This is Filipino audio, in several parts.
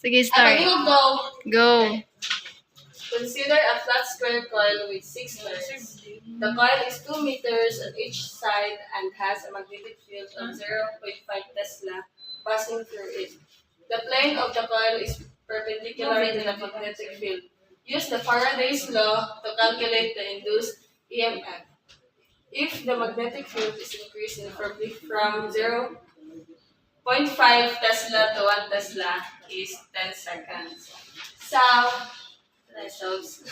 Sige, start. Go. Go. Consider a flat square coil with 6 turns. The coil is 2 meters on each side and has a magnetic field of 0.5 Tesla passing through it. The plane of the coil is perpendicular to the magnetic field. Use the Faraday's law to calculate the induced EMF. If the magnetic field is increased uniformly from 0.5 Tesla to 1 Tesla is 10 seconds. So, results.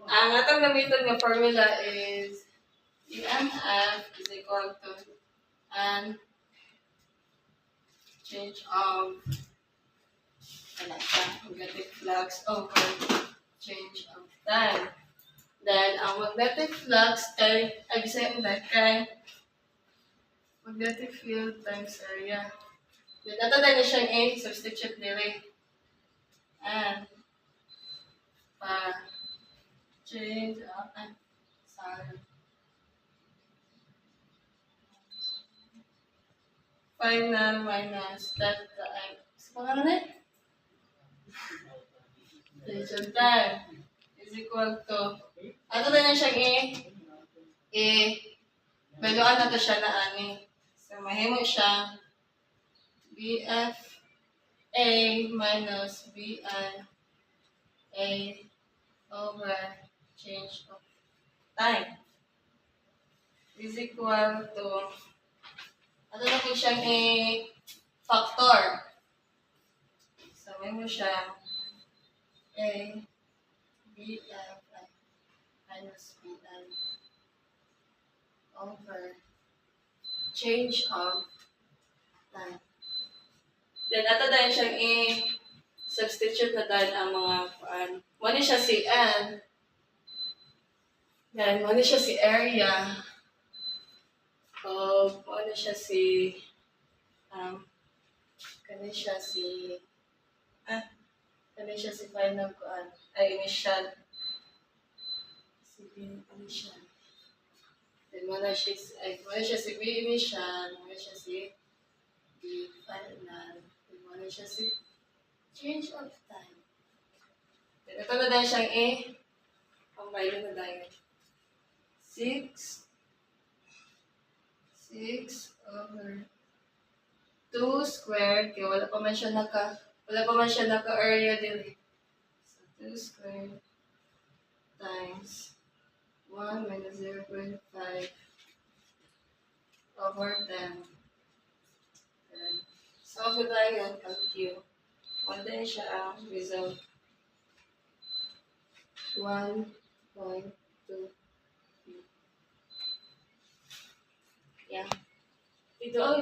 Ang atong gamiton nga formula is EMF is equal to an change of magnetic flux over change of time. Then, ang magnetic flux kay, magnetic field times area. Then, ito na siyang A, substitute nila. And, change of, final minus delta x. Ano na? Change of time is equal to, ato na siyang A, baluan na to siya na ani. So, mahimo siya BF A minus BI A over change of time is equal to, ato na po siyang factor. So, mahimo siya A BF minus BI over change of time. Then, ato dahil siyang substitute na dahil ang mga paan. Muna siya si N. Then, muna siya si area. Muna siya si kani siya si final paan. Ay, initial. Si B initial. Then, muna siya si B initial. Muna siya si B final. Then, muna siya si change of time. Then, ito na dahil siyang combine na dahil. 6 over 2 squared. Kaya wala pa man siya naka-area din. So, 2 squared times 1 minus 0.5 over 10. Then, solve it lang yan, calculate. One din siya ang result. 1.2. Yeah. Ito ang